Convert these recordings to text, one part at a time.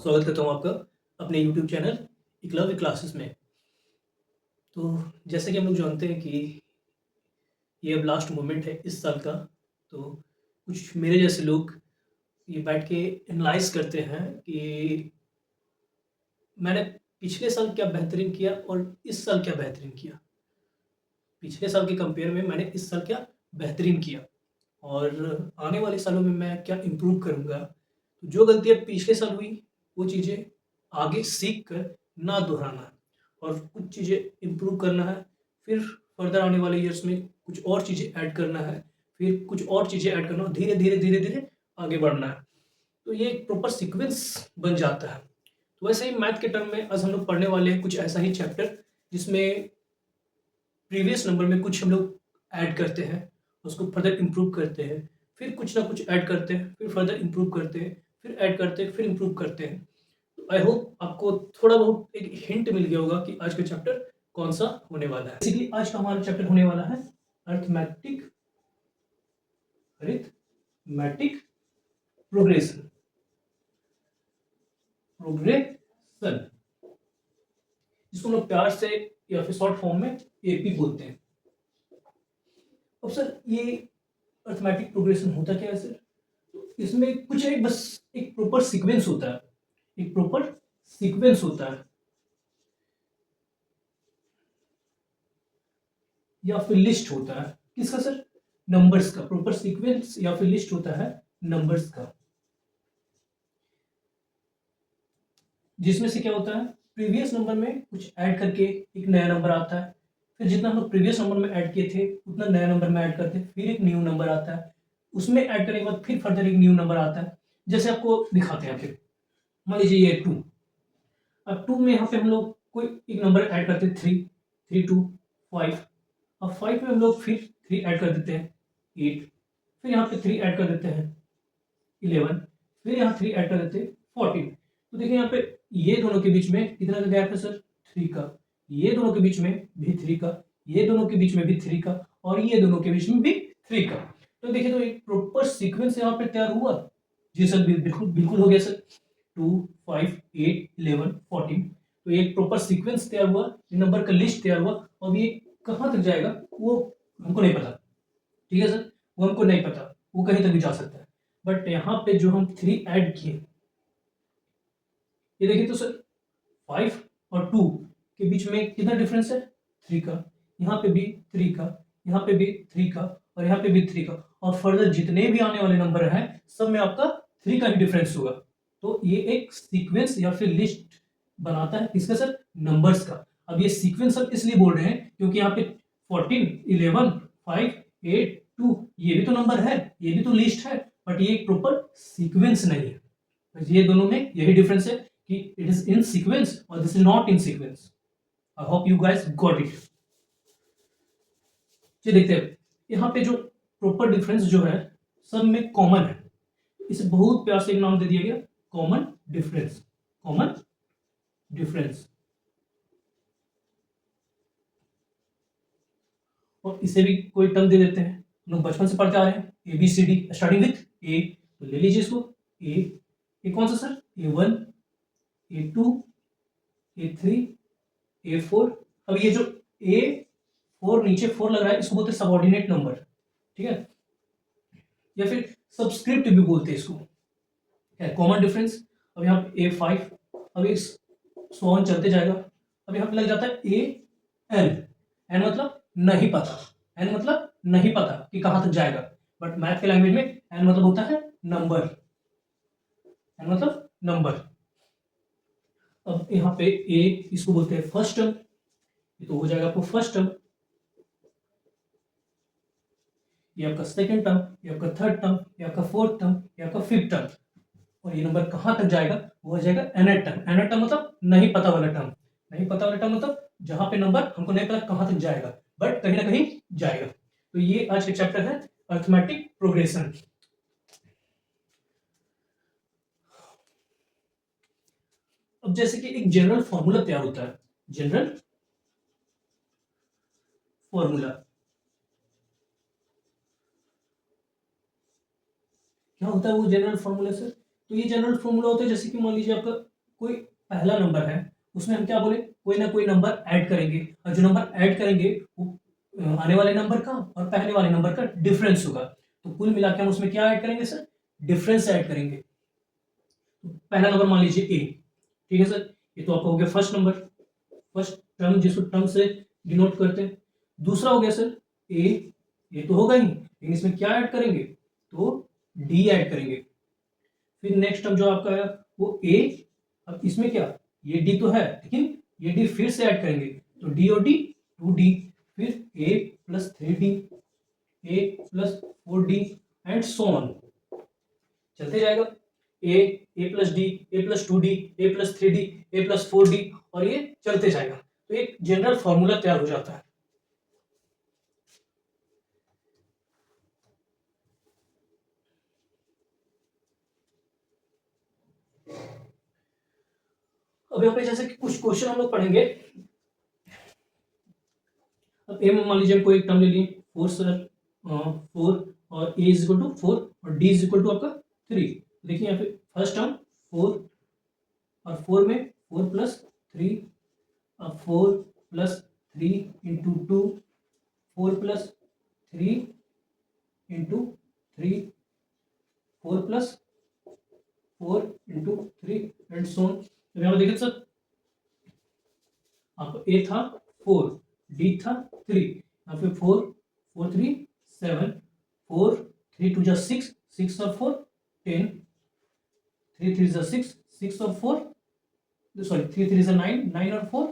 स्वागत करता हूँ आपका अपने यूट्यूब चैनल एकलव्य क्लासेस में। तो जैसे कि हम लोग जानते हैं कि ये अब लास्ट मोमेंट है इस साल का, तो कुछ मेरे जैसे लोग ये बैठ के एनालाइज़ करते हैं कि मैंने पिछले साल क्या बेहतरीन किया और इस साल क्या बेहतरीन किया। पिछले साल के कंपेयर में मैंने इस साल क्या बेहतरीन किया और आने वाले सालों में मैं क्या इम्प्रूव करूँगा। तो जो गलतियाँ पिछले साल हुई, वो चीज़ें आगे सीख कर ना दोहराना है और कुछ चीज़ें इम्प्रूव करना है। फिर फर्दर आने वाले ईयर्स में कुछ और चीज़ें ऐड करना है, फिर कुछ और चीज़ें ऐड करना और धीरे-धीरे, धीरे-धीरे आगे बढ़ना है। तो ये एक प्रॉपर सीक्वेंस बन जाता है। तो वैसे ही मैथ के टर्म में आज हम लोग पढ़ने वाले हैं कुछ ऐसा ही चैप्टर जिसमें प्रीवियस नंबर में कुछ हम लोग ऐड करते हैं, उसको फर्दर इम्प्रूव करते हैं, फिर कुछ ना कुछ ऐड करते हैं, फिर फर्दर इम्प्रूव करते हैं, फिर ऐड करते हैं, फिर इम्प्रूव करते हैं। तो आई होप आपको थोड़ा बहुत एक हिंट मिल गया होगा कि आज का चैप्टर कौन-सा होने वाला है। बेसिकली आज का हमारा चैप्टर होने वाला है अरिथमेटिक अरिथमेटिक प्रोग्रेशन प्रोग्रेशन जिसको हम लोग प्यार से या फिर शॉर्ट फॉर्म में एपी बोलते हैं। अब सर ये अरिथमेटिक प्रोग्रेशन होता क्या है सर? तो इसमें कुछ नहीं, बस एक प्रॉपर सीक्वेंस होता है, एक प्रॉपर सीक्वेंस होता है या फिर लिस्ट होता है। किसका सर? नंबर्स का। प्रॉपर सीक्वेंस या फिर लिस्ट होता है नंबर्स का, जिसमें से क्या होता है, प्रीवियस नंबर में कुछ ऐड करके एक नया नंबर आता है, फिर जितना हम लोग प्रीवियस नंबर में ऐड किए थे उतना नया नंबर में ऐड करते हैं, फिर एक न्यू नंबर आता है, उसमें ऐड करने के बाद फिर फर्दर एक न्यू नंबर आता है। जैसे आपको दिखाते हैं, फिर मान लीजिए ये 2। अब 2 में यहाँ पे हम लोग कोई एक नंबर ऐड करते हैं, 3, 3 2 5। अब 5 में हम लोग फिर 3 ऐड कर देते हैं, 8। फिर यहाँ पे 3 ऐड कर देते हैं, 11। फिर यहाँ 3 ऐड कर देते हैं, 14। तो देखिए यहाँ पे ये दोनों के बीच में कितना गैप है सर? 3 का। ये दोनों के बीच में भी 3 का, ये दोनों के बीच में भी 3 का और ये दोनों के बीच में भी 3 का। तो देखिए, तो एक प्रॉपर सीक्वेंस यहाँ पे तैयार हुआ। जी सर, बिल्कुल बिल्कुल हो गया सर। 2 5 8 11 14। तो एक प्रॉपर सीक्वेंस तैयार हुआ, नंबर का लिस्ट तैयार हुआ। अब ये कहाँ तक जाएगा वो हमको नहीं पता, ठीक है सर, वो हमको नहीं पता, वो कहीं तक भी जा सकता है। बट यहाँ पे जो हम 3 ऐड किए, ये देखिए तो सर 5 और 2 के बीच में कितना डिफरेंस है? 3 का। यहाँ पे भी 3 का, यहाँ पे भी 3 का और यहाँ पे भी 3 का, और फर्दर जितने भी आने वाले नंबर हैं सब में आपका 3 का ही डिफरेंस होगा। तो ये एक सीक्वेंस या फिर लिस्ट बनाता है किसका सर? नंबर्स का। अब ये सीक्वेंस हम इसलिए बोल रहे हैं क्योंकि यहाँ पे 14 11 5 8 2 ये भी तो नंबर है, ये भी तो लिस्ट है, बट ये एक प्रॉपर सीक्वेंस नहीं है। ये दोनों में यही डिफरेंस है कि इट इज इन सीक्वेंस और this is not in sequence. I hope you guys got it. चलिए देखते हैं यहाँ पे जो प्रॉपर डिफरेंस जो है सब में कॉमन है, इसे बहुत प्यार से एक नाम दे दिया गया, कॉमन डिफरेंस। Common difference. और इसे भी कोई टर्म दे देते हैं, हम लोग बचपन से पढ़ते आ रहे हैं, A B C D starting with A. तो ले लीजिए इसको, ए कौन सा sir? A1 A2 A3 A4। अब ये जो A4 नीचे 4 लग रहा है इसको बोलते हैं सबऑर्डिनेट नंबर, ठीक है, या फिर सबस्क्रिप्ट भी बोलते हैं इसको। है कॉमन डिफरेंस। अब यहाँ पे A5, अब इस सोन चलते जाएगा। अब यहाँ पे लग जाता है AN। एन मतलब नहीं पता, एन मतलब नहीं पता कि कहां तक जाएगा, बट मैथ के लैंग्वेज में एन मतलब होता है नंबर, एन मतलब नंबर। अब यहाँ पे ए, इसको बोलते हैं फर्स्ट टर्म, ये तो हो जाएगा आपको फर्स्ट टर्म। ये आपका सेकंड टर्म, ये आपका थर्ड टर्म, ये आपका फोर्थ टर्म, ये आपका फिफ्थ टर्म। और ये नंबर कहां तक जाएगा? वो हो जाएगा एनथ टर्म। एनथ टर्म मतलब नहीं पता वाला टर्म। नहीं पता वाला टर्म मतलब जहां पे नंबर हमको नहीं पता कहां तक जाएगा, बट कहीं ना कहीं जाएगा। तो ये आज का चैप्टर है अरिथमेटिक प्रोग्रेशन। अब जैसे कि एक जनरल फॉर्मूला तैयार होता है, जनरल फॉर्मूला क्या होता है? वो जनरल फॉर्मूला सर, तो ये जनरल फॉर्मूला होता है जैसे कि मान लीजिए आपका कोई पहला नंबर है उसमें हम क्या बोले, कोई ना कोई नंबर ऐड करेंगे, और जो नंबर ऐड करेंगे वो आने वाले नंबर का और पहले वाले नंबर का डिफरेंस होगा। तो कुल मिला के हम उसमें क्या ऐड करेंगे सर, डिफरेंस ऐड करेंगे। तो पहला नंबर मान लीजिए ए, ठीक है सर, ये तो आपका हो गया फर्स्ट नंबर, फर्स्ट टर्म जिसको टर्म से डिनोट करते हैं। दूसरा हो गया सर ए, ये तो होगा ही, लेकिन इसमें क्या ऐड करेंगे, तो डी ऐड करेंगे। फिर नेक्स्ट टर्म जो आपका है वो ए, अब इसमें क्या, ये डी तो है लेकिन ये डी फिर से ऐड करेंगे, तो डी और डी 2d, फिर A plus 3d, A plus 4d and so on, चलते जाएगा। A plus D, A plus 2d, A plus 3d, A plus 4d, और ये चलते जाएगा। तो एक जनरल फॉर्मूला तैयार हो जाता है। अब यहाँ पे जैसे कि कुछ क्वेश्चन हम लोग पढ़ेंगे। अब ए में मान लीजिए कोई एक टर्म ले लिए 4 सर, 4 और ए इज इक्वल टू 4 और डी इज इक्वल टू आपका 3। देखिए यहाँ पे फर्स्ट टर्म 4 और 4 में 4 प्लस 3, अब 4 plus 3 into 2, 4 plus 3 into 3, 4 plus 4 into 3 and so on. तो यहाँ पे देखिए सर, आपका ए था 4, डी था 3, यहाँ पे 4 4 3 7, 4 3 2 जा 6, 6 और 4 10, 3 3 जा 6, 6 और 4 सॉरी 3 3 जा 9, 9 और 4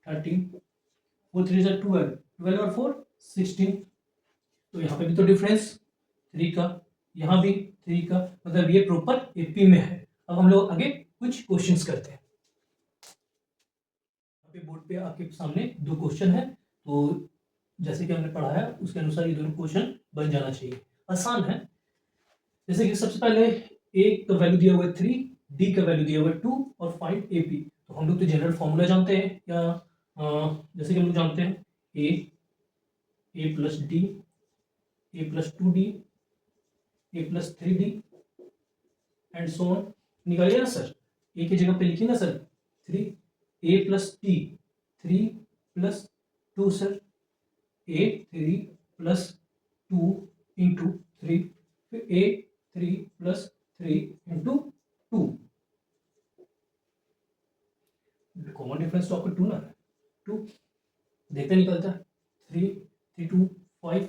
13, 4 3 जा 12, 12 और 4 16। तो यहाँ पे भी तो डिफरेंस 3 का, यहाँ भी 3 का, मतलब ये प्रॉपर एपी में है। अब हम लोग आगे कुछ क्वेश्चंस करते हैं। यहाँ पे बोर्ड पे आपके सामने दो क्वेश्चन है, तो जैसे कि हमने पढ़ा है उसके अनुसार ये दोनों क्वेश्चन बन जाना चाहिए, आसान है। जैसे कि सबसे पहले ए का वैल्यू दिया हुआ है 3, डी का वैल्यू दिया हुआ है 2 और फाइंड एपी। तो हम लोग तो जनरल फॉर्मूला जानते हैं, या जैसे कि हम लोग जानते हैं A plus D, A plus 2d, A plus 3d and so on. निकालिए ना सर, ए की जगह पे लिखिए ना sir 3, A plus T 3 plus 2 sir, A 3 plus 2 into 3, फिर A 3 plus 3 into 2। Common difference तो आपका 2 ना, 2 देखते निकलता है, 3 3 2 5,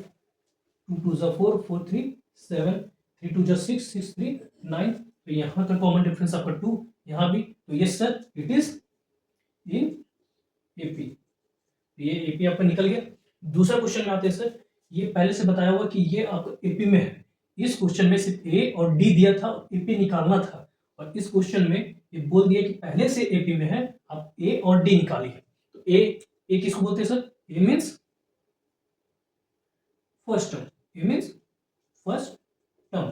2 2 जा 4, 4 3 7, 3 2 जा 6, 6 3 9। तो यहाँ का कॉमन डिफरेंस आपका 2, यहाँ भी, तो yes sir it is in AP. ये एपी आपका निकल गया। दूसरा क्वेश्चन में आते हैं सर, ये पहले से बताया हुआ कि ये आपका एपी में है। इस क्वेश्चन में सिर्फ ए और डी दिया था, एपी निकालना था, और इस क्वेश्चन में ये बोल दिया कि पहले से एपी में है, आप ए और डी निकालिए। तो ए किसको बोलते हैं sir, A means first term, A means first term.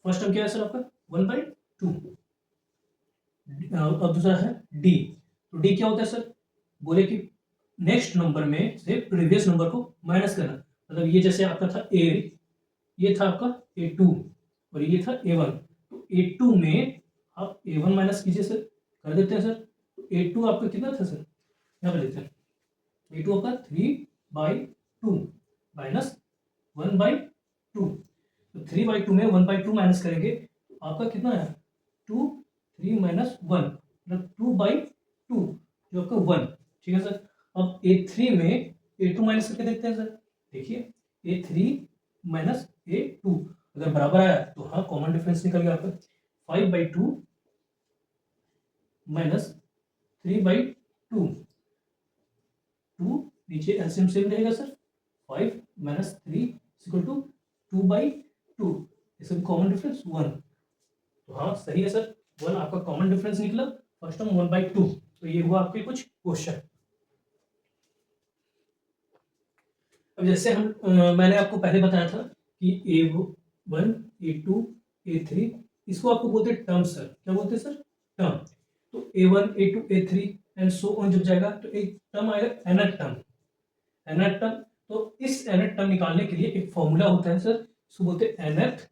First term क्या है सर आपका 1/2। अब दूसरा है डी, तो डी क्या होता है सर, बोले कि नेक्स्ट नंबर में से प्रीवियस नंबर को माइनस करना। मतलब ये जैसे आपका था ए, ये था आपका a2 और ये था a1, तो a2 में आप a1 माइनस कीजिए सर, कर देते हैं सर। तो a2 आपका कितना था सर, यहाँ पे लेते हैं, a2 आपका 3/2 माइनस 1/2। तो 3/2 में 1/2 माइनस करेंगे तो आपका कितना है 2, 3 माइनस 1, मतलब 2/2 जो आपका 1। ठीक है सर। अब a3 में a2 माइनस करके देखते हैं सर, देखिए a3 माइनस a2 अगर बराबर आया तो हाँ कॉमन डिफरेंस निकल गया आपका 5/2 माइनस 3/2, 2 नीचे एलसीएम सेम रहेगा सर, 5 माइनस 3 इक्वल टू 2/2, इसका कॉमन डिफरेंस 1। तो हाँ सही है सर, 1 आपका कॉमन डिफरेंस निकला, फर्स्ट टर्म 1/2। तो ये हुआ आपके कुछ क्वेश्चन। अब जैसे हम मैंने आपको पहले बताया था कि a1 a2 a3 इसको आपको बोलते हैं टर्म सर, क्या बोलते हैं सर, टर्म। तो a1 a2 a3 and so on जब जाएगा तो एक टर्म आएगा nth टर्म, nth टर्म। तो इस nth टर्म निकालने के लिए एक फॉर्मूला होता है सर, इसको बोलते हैं nth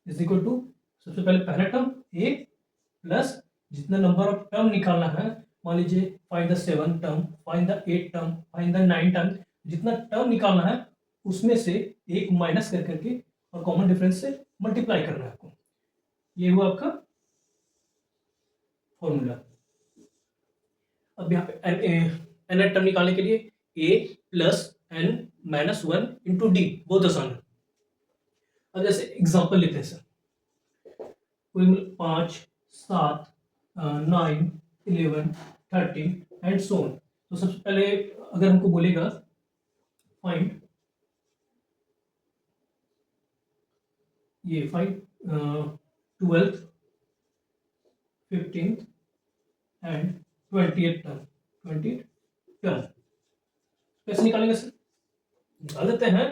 इज इक्वल टू, सबसे पहले पहला टर्म a प्लस जितना नंबर ऑफ टर्म निकालना है, मान लीजिए find the 7 term, find the 8 term, find the 9 term, जितना टर्म निकालना है उसमें से एक माइनस कर करके और कॉमन डिफरेंस से मल्टीप्लाई करना है आपको। ये हुआ आपका फॉर्मूला। अब यहाँ पे एन टर्म निकालने के लिए A plus N minus one into D बहुत आसान है। अब जैसे एग्जाम्पल लेते हैं सर, कोई 5, 7, 9, 11, 13 एंड सो ऑन। तो सबसे पहले अगर हमको बोलेगा फाइंड ये 12th, 15th and 20th term कैसे निकालेंगे सर? निकाल देते हैं।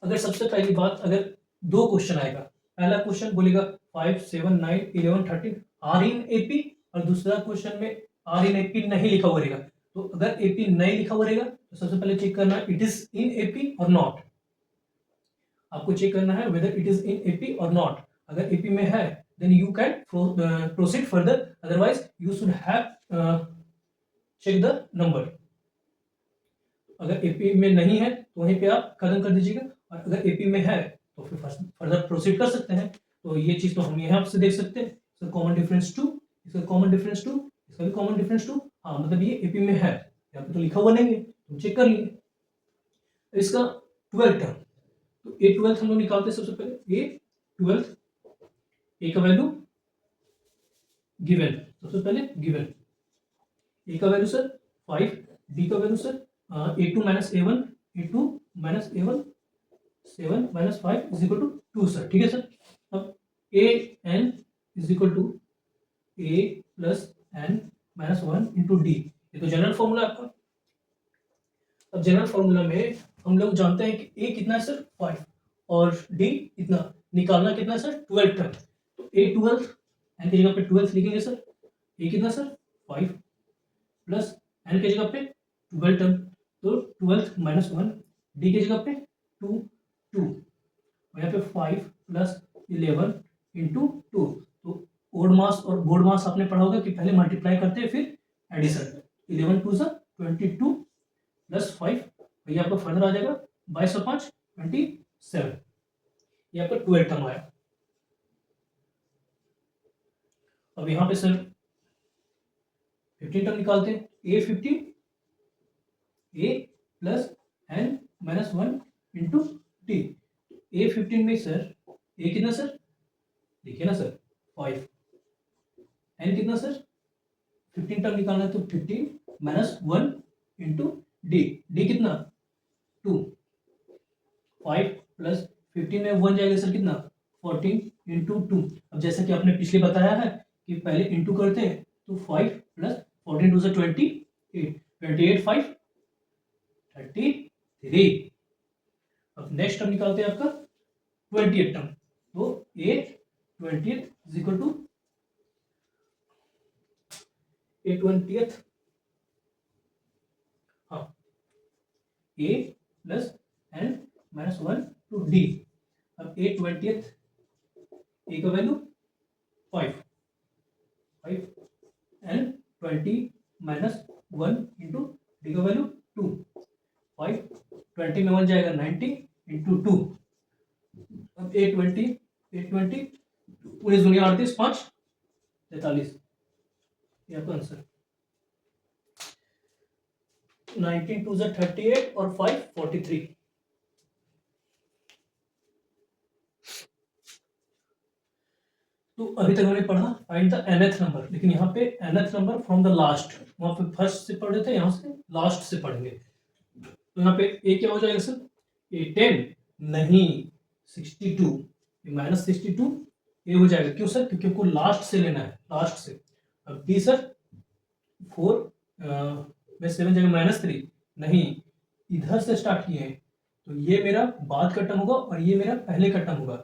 अगर सबसे पहली बात, अगर दो क्वेश्चन आएगा, पहला क्वेश्चन बोलेगा 5, 7, 9, 11, 13 आर इन एपी, और दूसरा क्वेश्चन में आर इन एपी नहीं लिखा हुआ रहेगा। तो अगर एपी नहीं लिखा हुआ रहेगा तो सबसे पहले चेक करना इट इज इन एपी और नॉट। आपको चेक करना है whether it is in AP और नॉट। अगर एपी में है then you can proceed further, otherwise you should have check the number. अगर एपी में नहीं है तो वहीं पे आप खत्म कर दीजिएगा, और अगर एपी में है तो फिर फर्दर प्रोसीड कर सकते हैं। तो ये चीज तो हम यहाँ से देख सकते हैं, इसका कॉमन डिफरेंस 2, इसका कॉमन डिफरेंस 2, इसका भी कॉमन डिफरेंस 2। हाँ मतलब ये एपी में है, यहाँ पे तो लिखा हुआ नहीं है, तुम चेक कर लिए। इसका 12 टर्म, तो ए 12 हम लोग निकालते हैं। सबसे पहले ए 12, ए का वैल्यू गिवन, सबसे पहले गिवन ए का वैल्यू सर 5, डी का value sir a2 minus a1, a2 minus a1, 7 minus 5 is equal to 2 sir. ठीक है सर। अब a n is equal to a plus n minus 1 into D, ये तो general formula आपका। अब general formula में हम लोग जानते हैं कि a कितना है सर 5 और d इतना, निकालना कितना है सर 12 तक। तो a 12 n की जगह पे 12 लिखेंगे सर। a कितना सर 5 प्लस n की जगह पे 12 टर्म, तो 12 माइनस 1, डी की जगह पे 2, 2 और यहाँ पे 5 प्लस 11 इंटू 2। तो ओड मास और बोर्ड मास आपने पढ़ा होगा कि पहले मल्टीप्लाई करते हैं फिर एडिशन। 11 2 22 प्लस 5, ये आपका फर्दर आ जाएगा 22 और 5 27, ये आपका 12 टर्म आया। अब यहाँ पे सर 15 टर्म निकालते हैं। A 15, A plus N minus 1 into T. A 15 में सर ए कितना सर, देखिए ना सर 5, एन कितना सर 15 टर्म निकालना है तो 15 माइनस 1 इंटू डी, डी कितना 2, 5 प्लस 15 में 1 जाएगा सर कितना 14 इंटू 2। अब जैसा कि आपने पिछले बताया है कि पहले इंटू करते हैं तो 5 प्लस 14 टू 28, 28 5 33। अब नेक्स्ट टर्म निकालते हैं आपका 20th टर्म। तो A 20th is equal to A 20th, हाँ A plus N minus 1 to D. अब ए 20th, ए का value 5 N 20 minus 1 into D का वैल्यू 2, 5 20 में 1 जाएगा 90 इंटू 2। अब 820 19 दुनिया 38 5 43, ये आपका आंसर। 19 2 38 और 5 43। तो अभी तक हमने पढ़ा फाइंड द nth नंबर, लेकिन यहाँ पे nth number from the last, वहां पे फर्स्ट से पढ़ रहे थे, यहाँ से लास्ट से पढ़ेंगे। तो यहाँ पे ए क्या हो जाएगा सर, ए 10 नहीं 62, ये माइनस 62 ए हो जाएगा। क्यों सर, क्योंकि हमको लास्ट से लेना है, लास्ट से। अब बी सर 4 में 7 जगह माइनस 3 नहीं, इधर से स्टार्ट किए हैं तो ये मेरा बाद का टर्म होगा और ये मेरा पहले का टर्म होगा।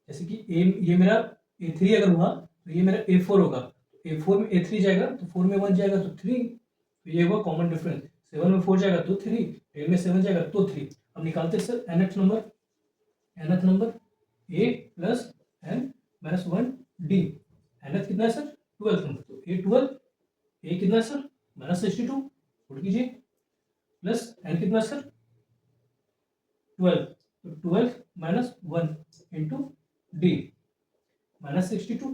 जैसे कि ए, ये मेरा A3 अगर हुआ तो ये मेरा A4 होगा। A4 में A3 जाएगा तो 4 में 1 जाएगा तो 3, तो ये हुआ कॉमन डिफरेंस। 7 में 4 जाएगा तो 3, 10 में 7 जाएगा तो 3। अब निकालते हैं sir nth number a plus n minus 1 d। nth कितना है सर 12th नंबर, तो ए 12, ए कितना है सर -62, पुट कीजिए, प्लस एन कितना है सर 12, तो 12 माइनस 1 इंटू डी -62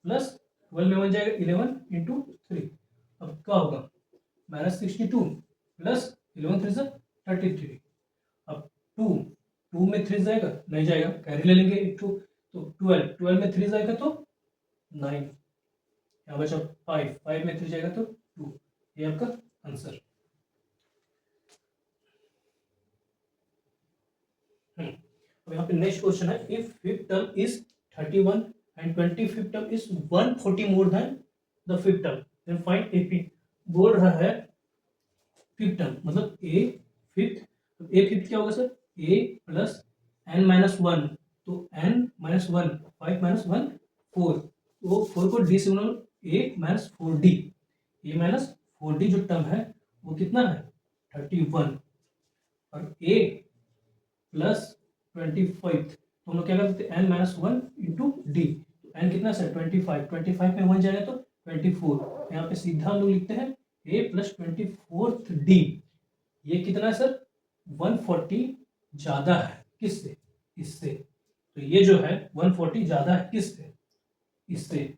प्लस 12 में 1 जाएगा 11 इंटू 3, अब क्या होगा -62 प्लस 11 3 से 33, अब 2 2 में 3 जाएगा नहीं जाएगा, कैरी ले लेंगे एक 2, तो 12 12 में 3 जाएगा तो 9, यहाँ बचा 5 5 में 3 जाएगा तो 2, ये आपका आंसर। अब यहाँ पे नेक्स्ट क्वेश्चन है, if fifth term is 31 and 25th term is 140 more than the fifth term, then find AP. बोल रहा है फिफ्थ टर्म मतलब ए फिफ्थ, तो ए फिफ्थ क्या होगा सर ए प्लस एन माइनस वन, तो एन माइनस वन 5 माइनस 1 4, तो 4 को डी से बना ए माइनस 4 डी, ए माइनस 4 डी जो टर्म है वो कितना है 31, और ए प्लस 25, तो हम लोग क्या करते हैं N minus one into D, N कितना सर 25, 25 में 1 जाएगा तो 24, यहाँ पे सीधा हम लोग लिखते हैं ए प्लस 24th डी, ये कितना है सर 140 ज्यादा है किससे इससे, तो ये जो है 140 ज्यादा है किससे इससे,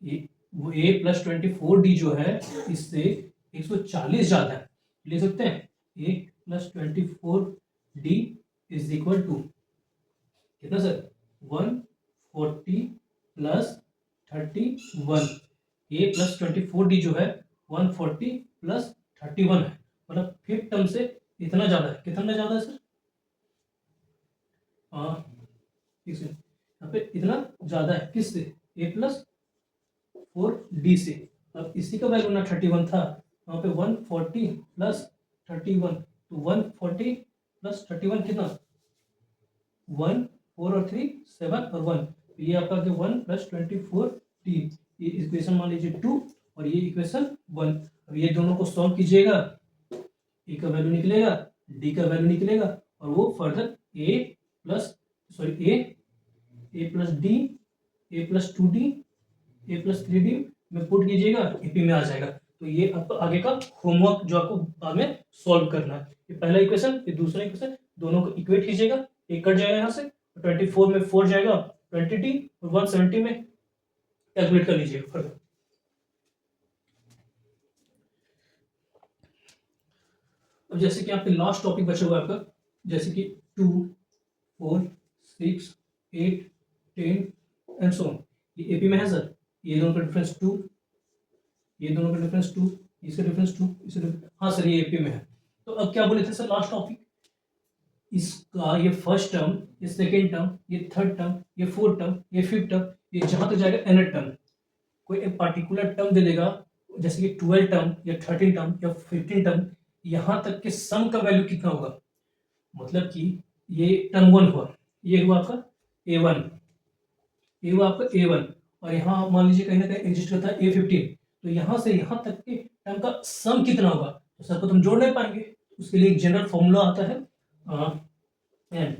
ये वो ए प्लस 24 डी जो है इससे 140 ज्यादा है, ले सकते हैं A plus 24 D is equal to कितना sir 140 plus 31, A plus 24 D जो है 140 प्लस 31 है, मतलब फिफ्थ टर्म से इतना ज्यादा है, कितना ज्यादा है सर ठीक है, यहाँ पे इतना ज्यादा है किससे ए प्लस 4 डी से, अब इसी का वैल्यू ना 31 था, वहाँ पे 140 प्लस 31, तो 140 प्लस 31 कितना 1 4 और 3 7 और 1, तो ये आपका 1 प्लस 24 डी, ये इक्वेशन मान लीजिए 2 और ये इक्वेशन 1, अब ये दोनों को सॉल्व कीजिएगा, ए का वैल्यू निकलेगा डी का वैल्यू निकलेगा, और वो further A plus sorry A plus D A plus 2 D A plus 3 D में पुट कीजिएगा, एपी में आ जाएगा, तो ये आपका आगे का होमवर्क जो आपको बाद में सॉल्व करना है, ये पहला इक्वेशन ये दूसरा इक्वेशन दोनों को इक्वेट कीजिएगा, एक कट जाएगा यहाँ से 24 में 4 जाएगा 20डी और 170 में कैलकुलेट कर लीजिएगा फर्दर। अब जैसे कि आपके लास्ट टॉपिक बचा हुआ आपका, जैसे कि 2 4 6 8 10 एंड सो ऑन, ये एपी में है सर, ये दोनों का डिफरेंस 2, ये दोनों का डिफरेंस 2, इसका डिफरेंस 2, इसका हाँ सर ये एपी में है, तो अब क्या बोले थे सर लास्ट टॉपिक, इसका ये फर्स्ट टर्म ये सेकेंड टर्म ये थर्ड टर्म ये फोर्थ टर्म ये फिफ्थ टर्म, ये जहां तक जाएगा nth टर्म, कोई एक पार्टिकुलर टर्म दे देगा जैसे कि 12 टर्म या 13 टर्म या 15 टर्म, यहाँ तक के सम का वैल्यू कितना होगा, मतलब कि ये टर्म 1 हुआ, ये हुआ आपका a1, ये हुआ आपका a1, और यहाँ मान लीजिए कहीं ना कहीं एग्जिस्ट करता है a15, तो यहाँ से यहाँ तक के टर्म का सम कितना होगा, तो सबको तुम जोड़ नहीं पाएंगे, उसके लिए एक जनरल फॉर्मूला आता है n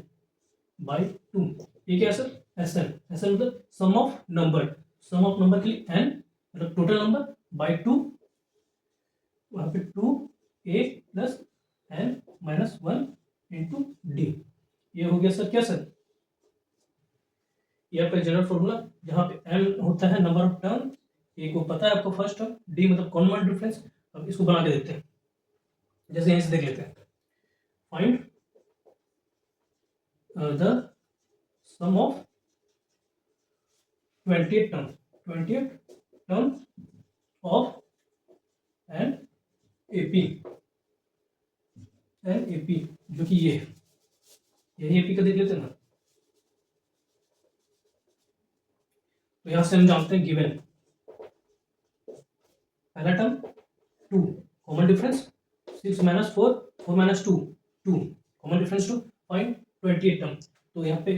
बाई 2, ये क्या है सर Sn, Sn मतलब sum of number, sum of number के लिए n मतलब टोटल नंबर बाई 2, वहां पे 2a plus n minus 1 into D, ये हो गया सर क्या सर, ये आपका जनरल फॉर्मूला, जहां पे n होता है नंबर ऑफ टर्म, ए को पता है आपको फर्स्ट टर्म, डी मतलब कॉमन डिफरेंस, अब इसको बना के देखते हैं, जैसे यहीं से देख लेते हैं, find the sum of 20th term of an AP जो कि ये है, यही AP का देख लेते हैं ना, तो यहां से हम जानते हैं गिवन पहला term 2 common difference 6 minus 4 4 minus 2 2 common difference 2, find 28 term, तो यहाँ पे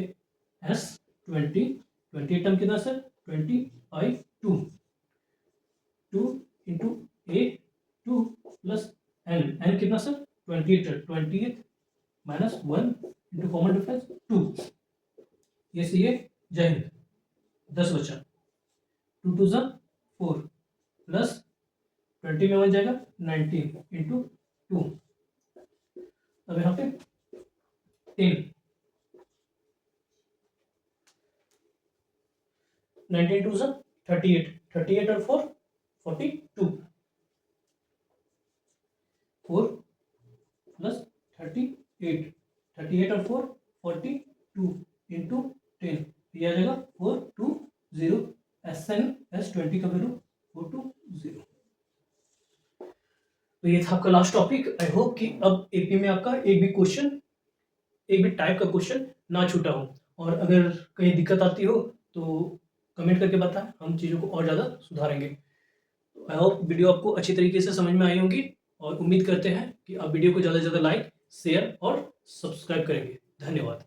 S20 टर्म कितना सर 20 2 2 इंटू ए 2 प्लस n कितना sir 20 minus 1 into common difference 2, ये से ये जय हिंद 10 बचा 2 टू ज़ा 4 प्लस 20 में बन जाएगा 19 इंटू 2। अब यहाँ पे 10, 19 टू ज़ा 38, 38 और 4 42, 4 प्लस 38, 38 और 4 42 इंटू 10, ये आ जाएगा 420। SN/20 का वैल्यू 420। तो ये था आपका लास्ट टॉपिक। आई होप कि अब एपी में आपका एक भी टाइप का क्वेश्चन ना छूटा हो, और अगर कहीं दिक्कत आती हो तो कमेंट करके बताएं, हम चीज़ों को और ज़्यादा सुधारेंगे। आई होप वीडियो आपको अच्छी तरीके से समझ में आई होंगी, और उम्मीद करते हैं कि आप वीडियो को ज़्यादा से ज़्यादा लाइक, शेयर और सब्सक्राइब करेंगे। धन्यवाद।